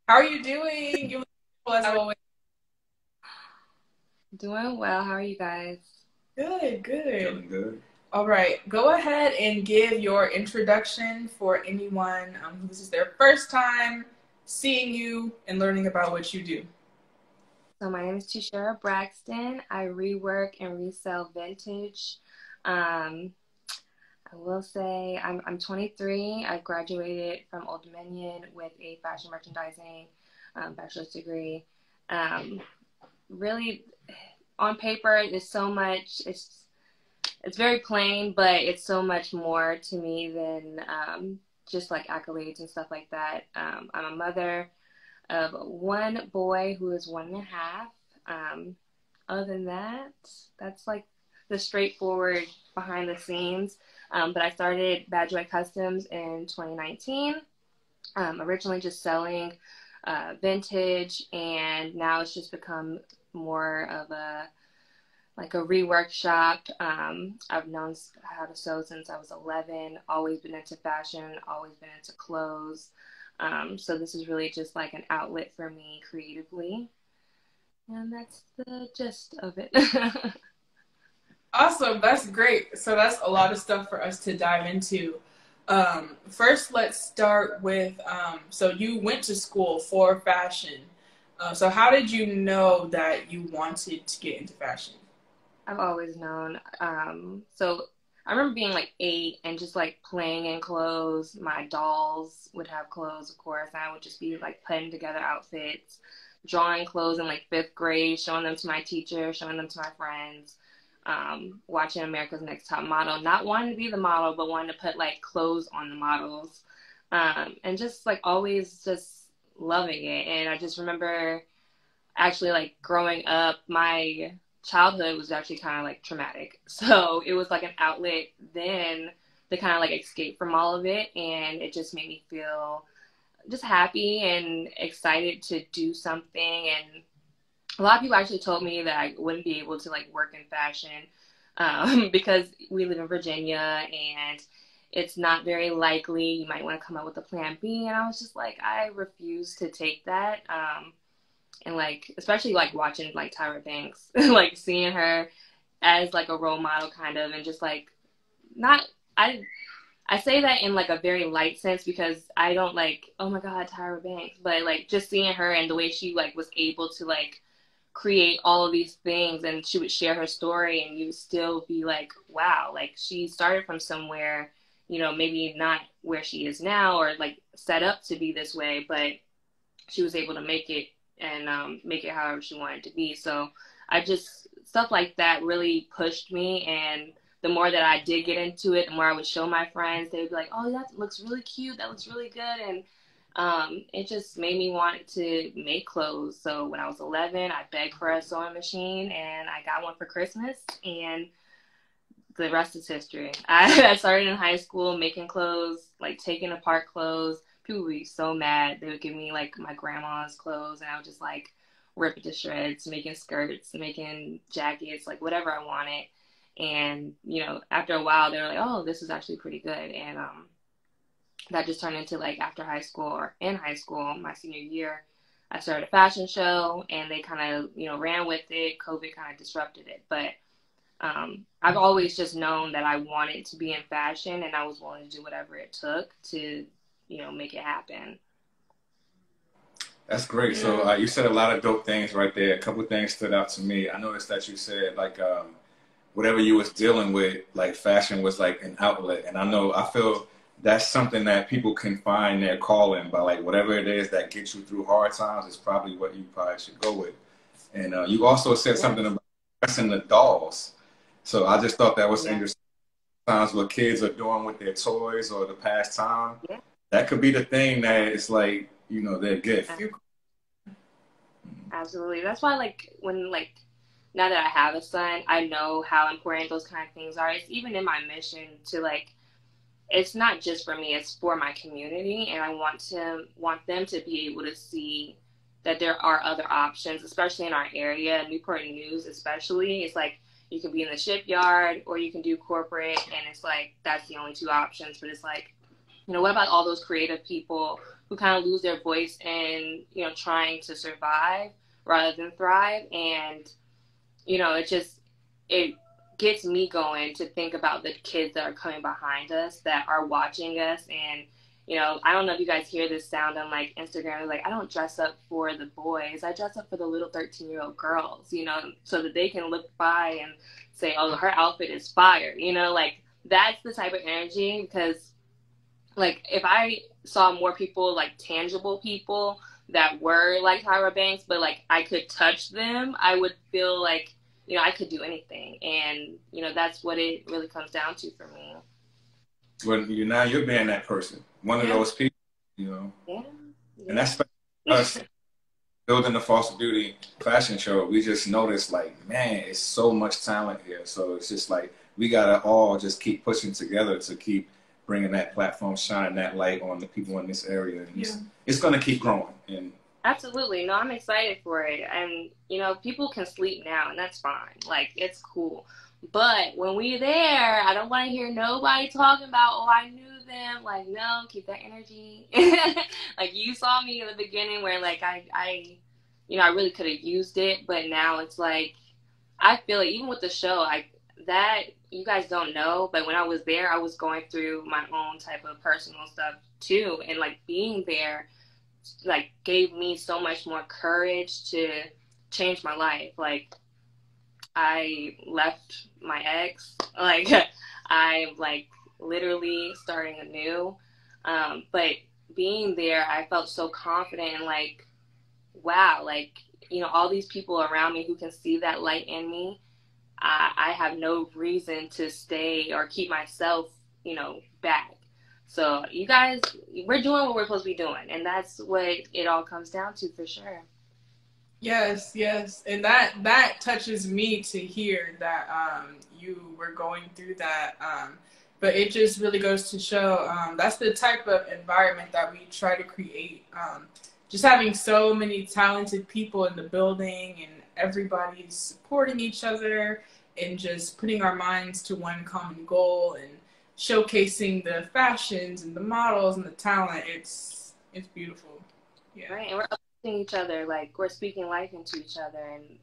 How are you doing? You look beautiful as always. Doing well. How are you guys? Good, good. Feeling good. All right, go ahead and give your introduction for anyone who this is their first time seeing you and learning about what you do. So my name is ToShara Braxton. I rework and resell vintage. Um, I will say I'm 23. I graduated from Old Dominion with a fashion merchandising bachelor's degree. Um, Really, on paper, it's so much. It's very plain, but it's so much more to me than just like accolades and stuff like that. I'm a mother of one boy who is 1.5. Um, Other than that, that's like the straightforward behind the scenes. But I started Bad Joy Customs in 2019, originally just selling vintage, and now it's just become more of a like a rework shop. I've known how to sew since I was 11, always been into fashion, always been into clothes. So this is really just like an outlet for me creatively. And that's the gist of it. Awesome, that's great. So that's a lot of stuff for us to dive into. First, let's start with so you went to school for fashion. So how did you know that you wanted to get into fashion? I've always known. So I remember being like 8 and just like playing in clothes. My dolls would have clothes, of course, and I would just be like putting together outfits, drawing clothes in like 5th grade, showing them to my teacher, showing them to my friends, watching America's Next Top Model, not wanting to be the model, but wanting to put like clothes on the models, and just like always just loving it. And I just remember actually like growing up, my childhood was actually kind of like traumatic. So it was like an outlet then to kind of like escape from all of it. And it just made me feel just happy and excited to do something. And a lot of people actually told me that I wouldn't be able to like work in fashion because we live in Virginia and it's not very likely. You might want to come up with a plan B. And I was just like, I refuse to take that. And like especially like watching like Tyra Banks, like seeing her as like a role model kind of, and just like not I I say that in like a very light sense because I don't like, oh my God, Tyra Banks, but like just seeing her and the way she like was able to like create all of these things, and she would share her story and you would still be like, wow, like she started from somewhere, maybe not where she is now or like set up to be this way, but she was able to make it and make it however she wanted to be. So I just, stuff like that really pushed me. And the more that I did get into it, the more I would show my friends, they would be like, oh, that looks really cute. That looks really good. And it just made me want to make clothes. So when I was 11, I begged for a sewing machine and I got one for Christmas. And the rest is history. I started in high school making clothes, like taking apart clothes. People would be so mad. They would give me like my grandma's clothes, and I would just like rip it to shreds, making skirts, making jackets, like whatever I wanted. And after a while, they were like, "Oh, this is actually pretty good." And that just turned into like after high school or in high school, my senior year, I started a fashion show, and they kind of ran with it. COVID kind of disrupted it, but I've always just known that I wanted to be in fashion, and I was willing to do whatever it took to, make it happen. That's great. So Yeah. you said a lot of dope things right there. A couple of things stood out to me. I noticed that you said like whatever you was dealing with, like fashion was like an outlet, and I feel that's something that people can find their calling by like whatever it is that gets you through hard times is probably what you probably should go with. And you also said Yeah, something about dressing the dolls. So I just thought that was yeah, interesting. Times what kids are doing with their toys or the pastime, yeah. that could be the thing that is like, their gift. You Absolutely. That's why, like, when, like, now that I have a son, I know how important those kind of things are. It's even in my mission to, like, it's not just for me, it's for my community. And I want them to be able to see that there are other options, especially in our area, Newport News, especially. It's like you can be in the shipyard or you can do corporate. And it's like, that's the only two options. But it's like, what about all those creative people who kind of lose their voice in, trying to survive rather than thrive? And, it gets me going to think about the kids that are coming behind us, that are watching us. And, I don't know if you guys hear this sound on like Instagram. Like, I don't dress up for the boys. I dress up for the little 13-year-old girls, so that they can look by and say, oh, her outfit is fire. Like, that's the type of energy. Because like, if I saw more people, like tangible people that were like Tyra Banks, but like I could touch them, I would feel like, I could do anything. And, that's what it really comes down to for me. Well, you're being that person, one of those people, Yeah. And that's us building the False Beauty fashion show. We just noticed, like, man, it's so much talent here. So it's just like, we got to all just keep pushing together to keep bringing that platform, shining that light on the people in this area. And it's going to keep growing. And absolutely. No, I'm excited for it. And, people can sleep now, and that's fine. Like, it's cool. But when we're there, I don't want to hear nobody talking about, oh, I knew them. Like, no, keep that energy. Like, you saw me in the beginning where, like, I really could have used it. But now it's like, I feel like even with the show, that you guys don't know, but when I was there, I was going through my own type of personal stuff too. And like, being there, like, gave me so much more courage to change my life. Like, I left my ex, like, I'm like literally starting anew. But being there, I felt so confident and like, wow, like, all these people around me who can see that light in me, I have no reason to stay or keep myself, back. So you guys, we're doing what we're supposed to be doing. And that's what it all comes down to, for sure. Yes, yes. And that touches me to hear that you were going through that. But it just really goes to show that's the type of environment that we try to create. Just having so many talented people in the building and everybody's supporting each other and just putting our minds to one common goal and showcasing the fashions and the models and the talent. It's beautiful. Yeah. Right. And we're uplifting each other. Like, we're speaking life into each other. And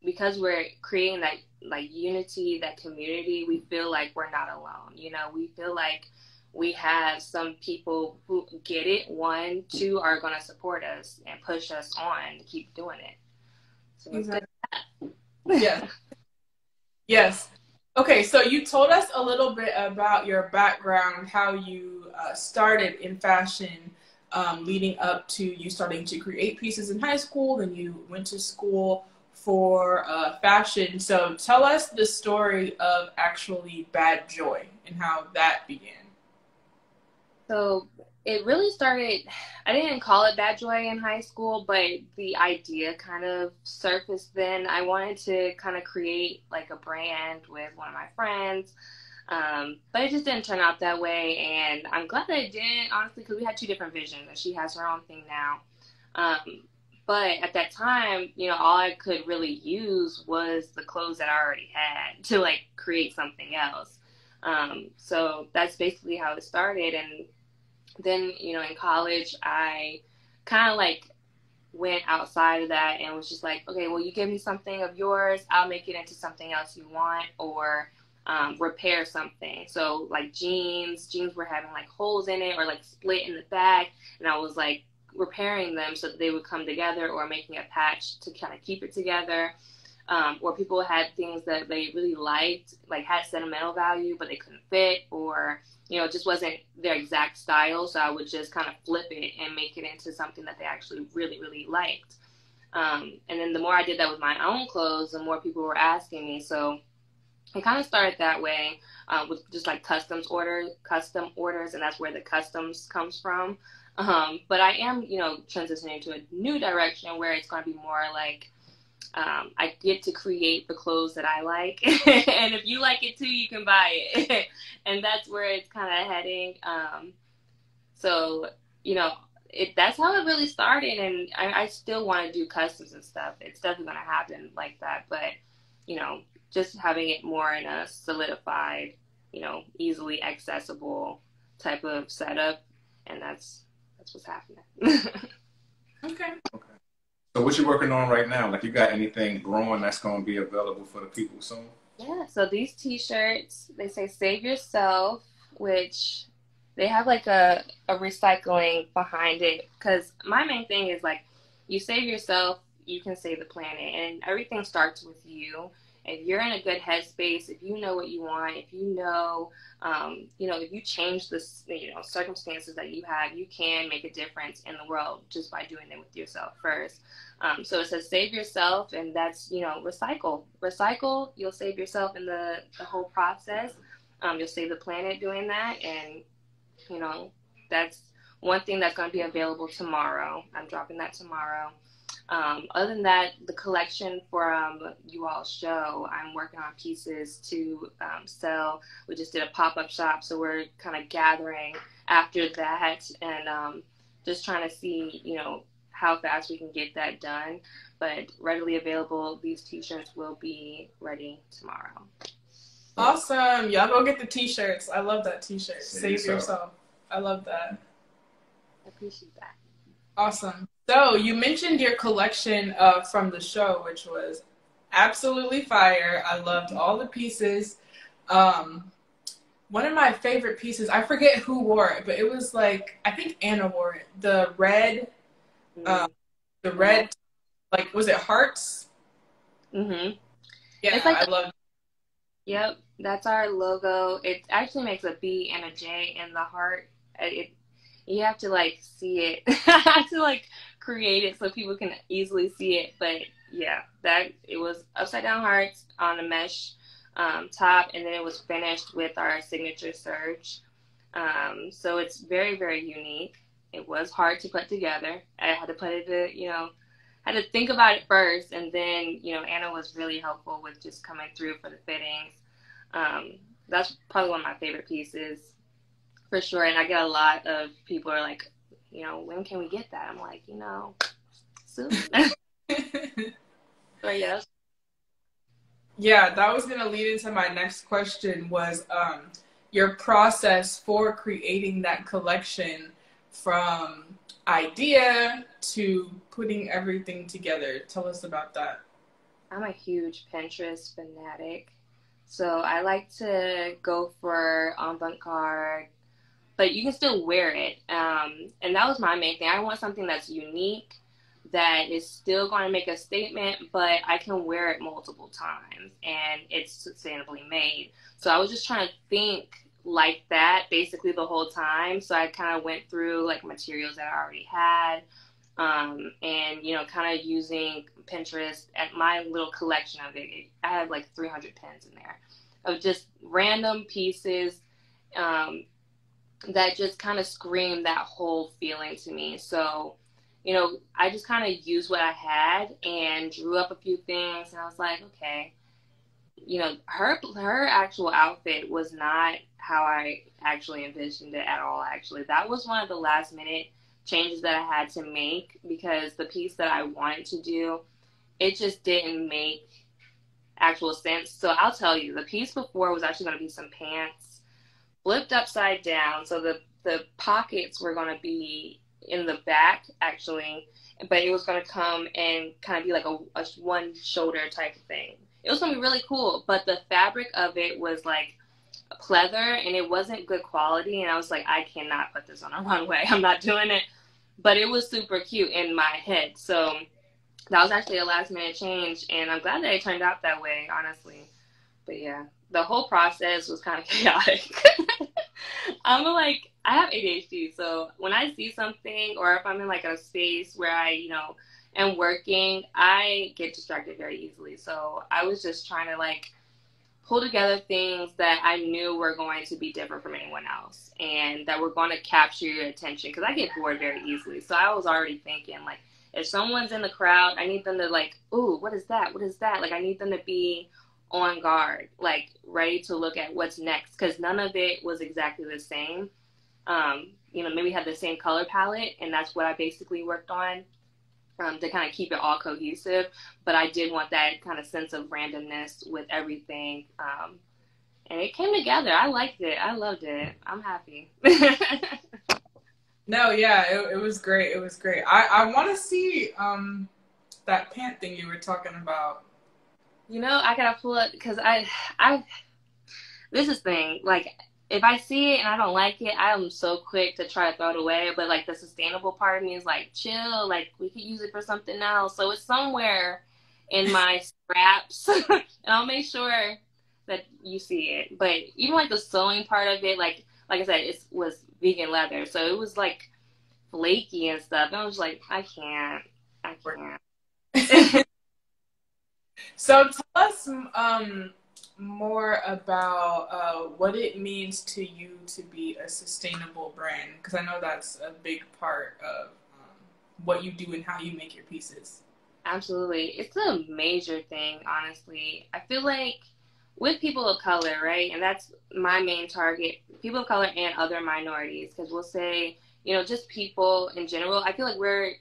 because we're creating that, like, unity, that community, we feel like we're not alone. We feel like we have some people who get it. 1, 2 are going to support us and push us on to keep doing it. So exactly. Yes. Yes. Okay, so you told us a little bit about your background, how you started in fashion, leading up to you starting to create pieces in high school, then you went to school for fashion. So tell us the story of actually Bad Joy and how that began. So it really started, I didn't call it Bad Joy in high school, but the idea kind of surfaced then. I wanted to kind of create like a brand with one of my friends, but it just didn't turn out that way. And I'm glad that it didn't, honestly, because we had 2 different visions, and she has her own thing now. But at that time, all I could really use was the clothes that I already had to like create something else. So that's basically how it started. And then, in college, I kind of like went outside of that and was just like, okay, well, you give me something of yours, I'll make it into something else you want, or repair something. So like jeans were having like holes in it or like split in the back, and I was like repairing them so that they would come together, or making a patch to kind of keep it together. Or people had things that they really liked, like had sentimental value, but they couldn't fit, or, it just wasn't their exact style. So I would just kind of flip it and make it into something that they actually really, really liked. And then the more I did that with my own clothes, the more people were asking me. So it kind of started that way, with just like custom orders, and that's where the customs comes from. But I am, transitioning to a new direction where it's going to be more like, I get to create the clothes that I like, and if you like it too, you can buy it. And that's where it's kind of heading. So, that's how it really started. And I still want to do customs and stuff. It's definitely going to happen like that. But, just having it more in a solidified, easily accessible type of setup, and that's what's happening. Okay. So what you working on right now? Like, you got anything growing that's going to be available for the people soon? Yeah, so these t-shirts, they say save yourself, which they have like a recycling behind it. Because my main thing is like, you save yourself, you can save the planet. And everything starts with you. If you're in a good headspace, if you know what you want, if you know, if you change the, circumstances that you have, you can make a difference in the world just by doing it with yourself first. So it says save yourself, and that's, recycle. Recycle, you'll save yourself in the whole process. You'll save the planet doing that, and, that's one thing that's going to be available tomorrow. I'm dropping that tomorrow. Other than that, the collection for you all's show, I'm working on pieces to sell. We just did a pop-up shop, so we're kind of gathering after that, and just trying to see, how fast we can get that done. But readily available, these t-shirts will be ready tomorrow. Awesome. Y'all go get the t-shirts. I love that t-shirt. Save yourself. I love that. I appreciate that. Awesome. So you mentioned your collection from the show, which was absolutely fire. I loved all the pieces. One of my favorite pieces, I forget who wore it, but it was like, I think Anna wore it. The red, like, was it hearts? Mm-hmm. Yeah, like, I love it. Yep, that's our logo. It actually makes a B and a J in the heart. You have to like see it. I have to like create it so people can easily see it. But yeah, it was upside down hearts on a mesh top, and then it was finished with our signature serge. So it's very, very unique. It was hard to put together. I had to put it to, had to think about it first, and then, Anna was really helpful with just coming through for the fittings. That's probably one of my favorite pieces. For sure, and I get a lot of people are like, when can we get that? I'm like, soon. But yeah. Yeah, that was gonna lead into my next question was your process for creating that collection from idea to putting everything together. Tell us about that. I'm a huge Pinterest fanatic, so I like to go for avant-garde, but you can still wear it. And that was my main thing. I want something that's unique, that is still going to make a statement, but I can wear it multiple times, and it's sustainably made. So I was just trying to think like that basically the whole time. So I kind of went through like materials that I already had, and, kind of using Pinterest at my little collection of it. I have like 300 pins in there of just random pieces, that just kind of screamed that whole feeling to me. So, I just kind of used what I had and drew up a few things, and I was like, okay, her actual outfit was not how I actually envisioned it at all, actually. That was one of the last minute changes that I had to make, because the piece that I wanted to do, it just didn't make actual sense. So I'll tell you, the piece before was actually going to be some pants flipped upside down. So the pockets were going to be in the back, actually, but it was going to come and kind of be like a one shoulder type of thing. It was going to be really cool, but the fabric of it was like a pleather, and it wasn't good quality, and I was like, I cannot put this on a runway. I'm not doing it. But it was super cute in my head. So that was actually a last minute change, and I'm glad that it turned out that way, honestly. But yeah, the whole process was kind of chaotic. I have ADHD, so when I see something, or if I'm in like a space where I, am working, I get distracted very easily. So I was just trying to like pull together things that I knew were going to be different from anyone else, and that were going to capture your attention, because I get bored very easily. So I was already thinking, like, if someone's in the crowd, I need them to like, ooh, what is that? What is that? Like, I need them to be on guard, like ready to look at what's next, because none of it was exactly the same. Maybe had the same color palette, and that's what I basically worked on, to kind of keep it all cohesive. But I did want that kind of sense of randomness with everything, And it came together. I liked it. I loved it. I'm happy. No, yeah, it was great. It was great. I want to see that pant thing you were talking about. You know, I gotta pull up because I this is the thing. Like, if I see it and I don't like it, I am so quick to try to throw it away. But like the sustainable part of me is like, chill. Like we could use it for something else. So it's somewhere in my scraps, and I'll make sure that you see it. But even like the sewing part of it, like I said, it was vegan leather, so it was like flaky and stuff. And I was like, I can't. So tell us more about what it means to you to be a sustainable brand, because I know that's a big part of what you do and how you make your pieces. Absolutely. It's a major thing, honestly. I feel like with people of color, right? And that's my main target, people of color and other minorities, because we'll say, just people in general. I feel like we're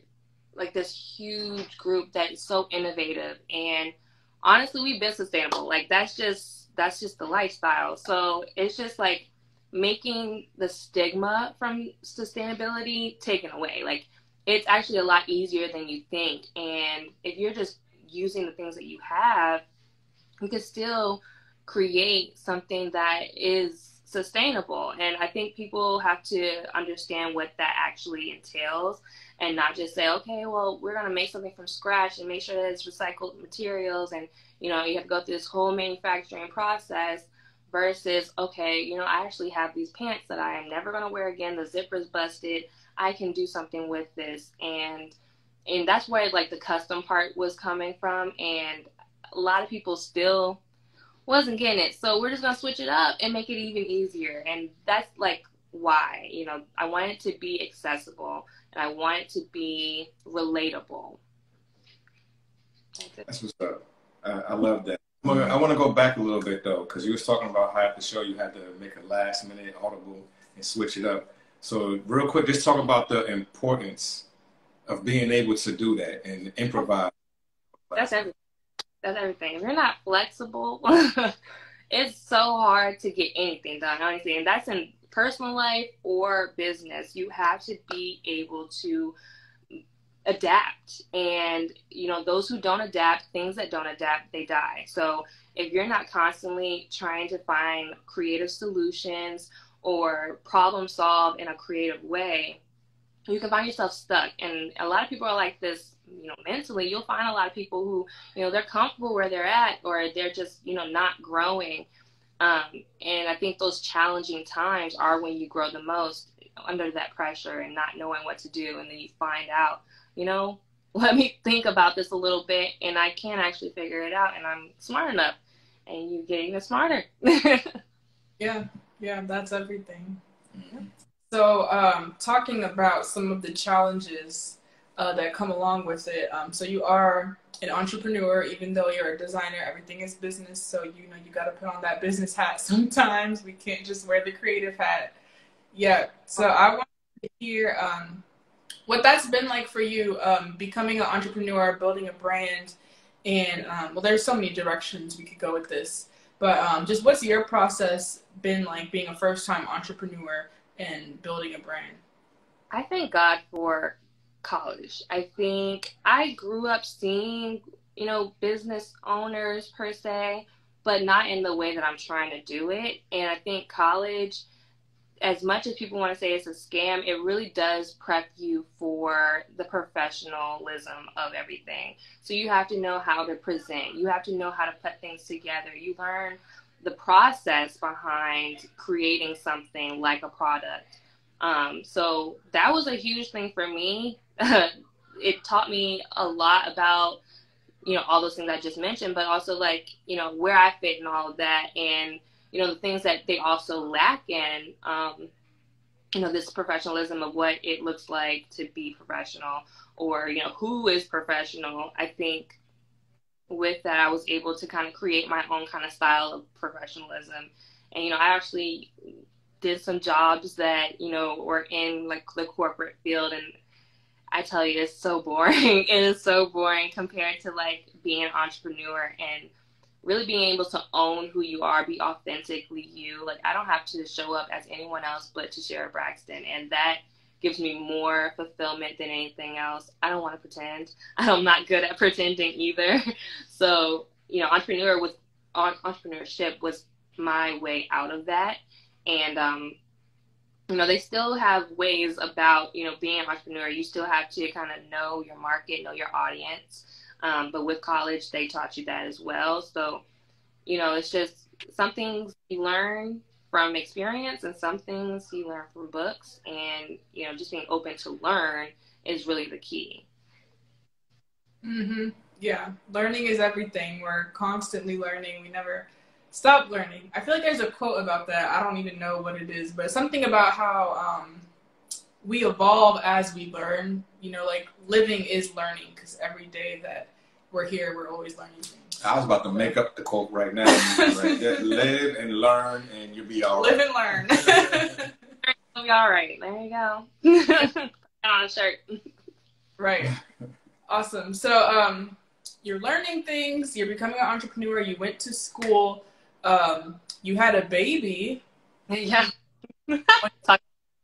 like this huge group that's so innovative, and honestly, we've been sustainable. Like that's just the lifestyle. So it's just like making the stigma from sustainability taken away. Like it's actually a lot easier than you think. And if you're just using the things that you have, you can still create something that is sustainable. And I think people have to understand what that actually entails and not just say, okay, well, we're going to make something from scratch and make sure that it's recycled materials. And, you have to go through this whole manufacturing process versus, okay, I actually have these pants that I am never going to wear again. The zipper's busted. I can do something with this. And that's where like the custom part was coming from. And a lot of people still wasn't getting it. So we're just going to switch it up and make it even easier. And that's like why, I want it to be accessible and I want it to be relatable. That's what's up. I love that. I want to go back a little bit though, because you was talking about how at the show you had to make a last minute audible and switch it up. So real quick, just talk about the importance of being able to do that and improvise. That's everything. That's everything. If you're not flexible, it's so hard to get anything done, honestly. And that's in personal life or business. You have to be able to adapt. And, those who don't adapt, things that don't adapt, they die. So if you're not constantly trying to find creative solutions or problem solve in a creative way, you can find yourself stuck. And a lot of people are like this, mentally. You'll find a lot of people who, they're comfortable where they're at, or they're just, not growing. And I think those challenging times are when you grow the most, under that pressure and not knowing what to do. And then you find out, let me think about this a little bit and I can actually figure it out and I'm smart enough, and you get even smarter. Yeah, that's everything. Mm-hmm. So talking about some of the challenges that come along with it. So you are an entrepreneur, even though you're a designer, everything is business. So, you got to put on that business hat sometimes. We can't just wear the creative hat. Yeah. So I want to hear what that's been like for you, becoming an entrepreneur, building a brand. And, well, there's so many directions we could go with this. But just what's your process been like being a first-time entrepreneur and building a brand? I thank God for college. I think I grew up seeing, business owners per se, but not in the way that I'm trying to do it. And I think college, as much as people want to say it's a scam, it really does prep you for the professionalism of everything. So you have to know how to present. You have to know how to put things together. You learn the process behind creating something like a product. So that was a huge thing for me. It taught me a lot about, all those things I just mentioned, but also like, where I fit in all of that, and, the things that they also lack in, this professionalism of what it looks like to be professional, or, who is professional. I think with that, I was able to kind of create my own kind of style of professionalism. And, I actually did some jobs that, were in like the corporate field, and I tell you, it's so boring. It is so boring compared to like being an entrepreneur and really being able to own who you are, be authentically you. Like, I don't have to show up as anyone else but ToShara Braxton, and that gives me more fulfillment than anything else. I don't want to pretend. I'm not good at pretending either. So, you know, entrepreneurship was my way out of that. And, you know, they still have ways about, you know, being an entrepreneur. You still have to kind of know your market, know your audience. But with college, they taught you that as well. So, you know, it's just some things you learn from experience and some things you learn from books. And, you know, just being open to learn is really the key. Mm-hmm. Yeah. Learning is everything. We're constantly learning. We never stop learning. I feel like there's a quote about that. I don't even know what it is, but something about how we evolve as we learn. You know, like living is learning, because every day that we're here, we're always learning things. I was about to make up the quote right now. Right there. Live and learn, and you'll be all right. Live and learn. You'll be all right. There you go. Put on a shirt. Right. Awesome. So you're learning things. You're becoming an entrepreneur. You went to school. You had a baby. Yeah.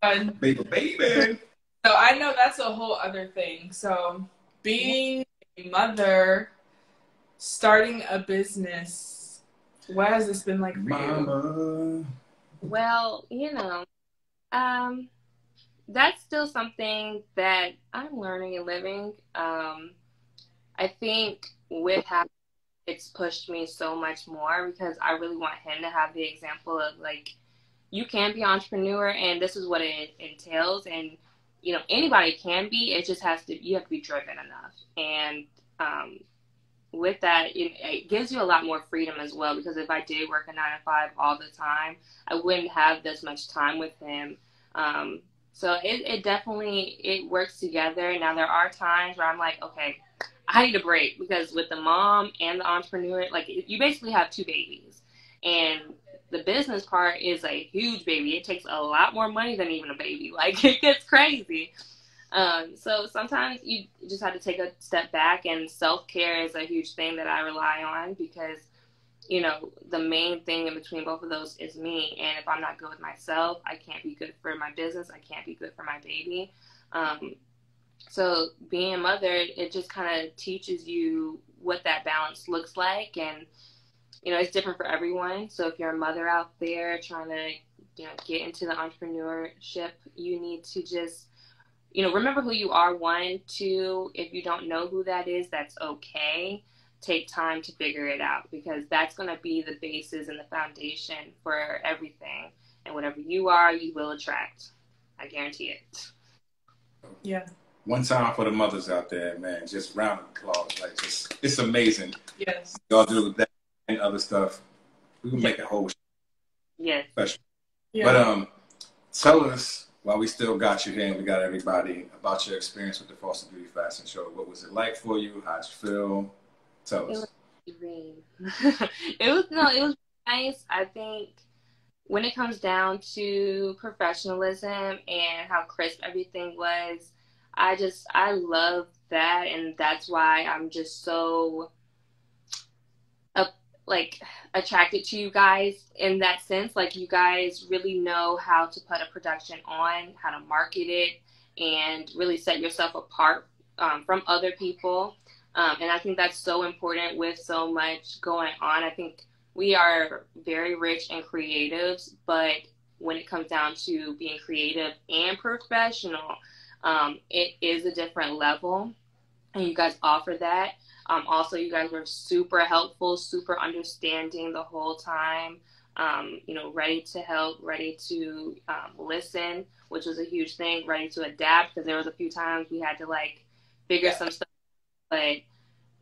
Baby. So I know that's a whole other thing. So being a mother, starting a business, what has this been like for you? Well, you know, that's still something that I'm learning and living. I think with having it's pushed me so much more, because I really want him to have the example of, like, you can be an entrepreneur and this is what it entails. And, you know, anybody can be, it just has to, you have to be driven enough. And with that, it gives you a lot more freedom as well, because if I did work a 9-to-5 all the time, I wouldn't have this much time with him. So it definitely, it works together. Now there are times where I'm like, okay, I need a break, because with the mom and the entrepreneur, like, you basically have two babies, and the business part is a huge baby. It takes a lot more money than even a baby. Like, it gets crazy. So sometimes you just have to take a step back, and self-care is a huge thing that I rely on, because, you know, the main thing in between both of those is me. And if I'm not good with myself, I can't be good for my business. I can't be good for my baby. So being a mother, it just kind of teaches you what that balance looks like. And, you know, it's different for everyone. So if you're a mother out there trying to, you know, get into the entrepreneurship, you need to just, you know, remember who you are. 1, 2, if you don't know who that is, that's okay. Take time to figure it out, because that's going to be the basis and the foundation for everything. And whatever you are, you will attract. I guarantee it. Yeah. One time for the mothers out there, man, just round of applause. Like, just, it's amazing. Yes. Y'all do that and other stuff. We can make a whole yes. special. Yeah. But tell us, while we still got you here and we got everybody, about your experience with the Foster Beauty Fashion Show. What was it like for you? How'd you feel? Tell us. It was dream. it was nice. I think when it comes down to professionalism and how crisp everything was, I love that, and that's why I'm just so attracted to you guys in that sense. Like, you guys really know how to put a production on, how to market it, and really set yourself apart from other people. And I think that's so important with so much going on. I think we are very rich in creatives, but when it comes down to being creative and professional, it is a different level, and you guys offer that. Also, you guys were super helpful, super understanding the whole time, you know, ready to help, ready to listen, which was a huge thing, ready to adapt, because there was a few times we had to, like, figure some stuff. But,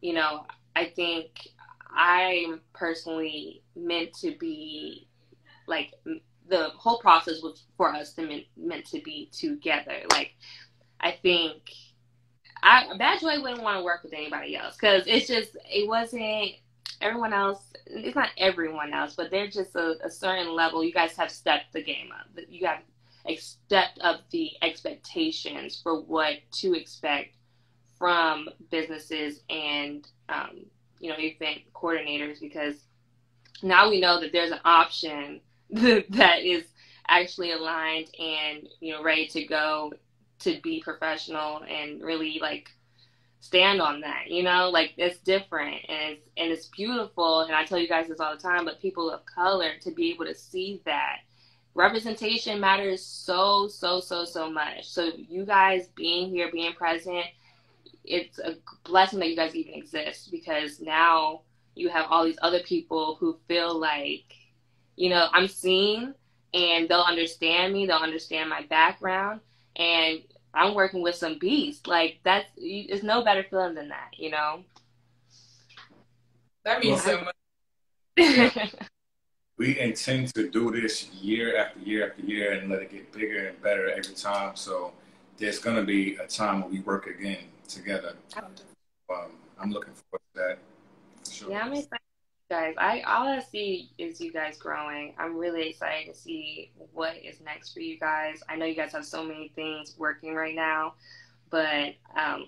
you know, I think I'm personally meant to be, like, the whole process was for us to meant to be together. Like, I think Bad Joy wouldn't want to work with anybody else, because it wasn't everyone else. It's not everyone else, but they're just a certain level. You guys have stepped the game up. You have stepped up the expectations for what to expect from businesses and you know, event coordinators, because now we know that there's an option that is actually aligned and, you know, ready to go to be professional and really like stand on that, you know, like it's different and it's beautiful. And I tell you guys this all the time, but people of color, to be able to see that representation matters so much. So you guys being here, being present, it's a blessing that you guys even exist, because now you have all these other people who feel like, you know, I'm seen and they'll understand me, they'll understand my background, and I'm working with some beasts. Like, it's no better feeling than that, you know? That means so much. We intend to do this year after year after year and let it get bigger and better every time. So there's going to be a time when we work again together. I'm looking forward to that. For sure. Yeah, I'm excited, guys. All I see is you guys growing. I'm really excited to see what is next for you guys. I know you guys have so many things working right now, but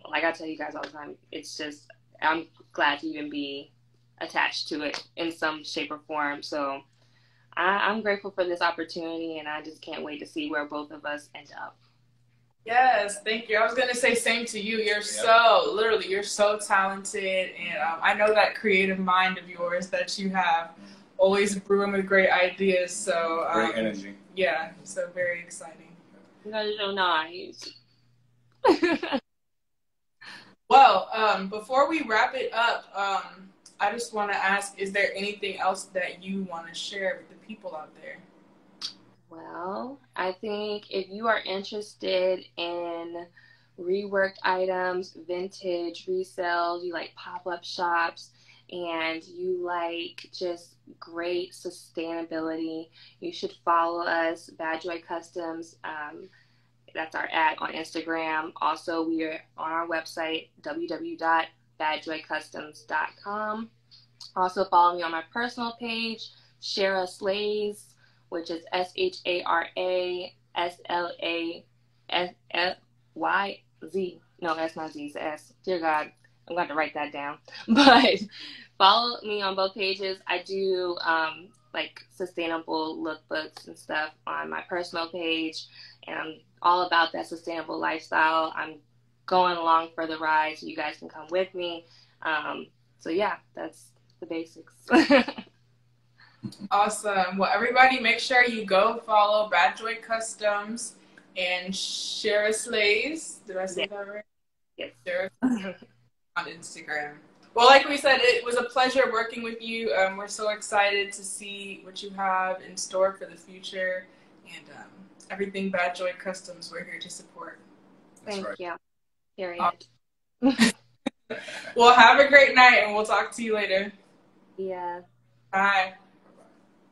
like I tell you guys all the time, it's just, I'm glad to even be attached to it in some shape or form. So I'm grateful for this opportunity, and I just can't wait to see where both of us end up. Yes, thank you. I was going to say same to you. You're literally, you're so talented. And I know that creative mind of yours that you have, always brewing with great ideas. So great energy. Yeah, so very exciting. You guys are so nice. Well, before we wrap it up, I just want to ask, is there anything else that you want to share with the people out there? Well, I think if you are interested in reworked items, vintage resales, you like pop-up shops, and you like just great sustainability, you should follow us, Bad Joy Customs. That's our ad on Instagram. Also, we are on our website, www.badjoycustoms.com. Also, follow me on my personal page, Shara Slays, which is SHARASLAYZ. No, that's not Z, it's S. Dear God, I'm going to write that down. But follow me on both pages. I do like sustainable lookbooks and stuff on my personal page, and I'm all about that sustainable lifestyle. I'm going along for the ride, so you guys can come with me. So yeah, that's the basics. Awesome. Well, everybody, make sure you go follow Bad Joy Customs and Shara Slays. Did I say that right? Yes. Shara on Instagram. Well, like we said, it was a pleasure working with you. We're so excited to see what you have in store for the future, and everything Bad Joy Customs, we're here to support. Thank you. Period. Awesome. Well, have a great night, and we'll talk to you later. Yeah. Bye.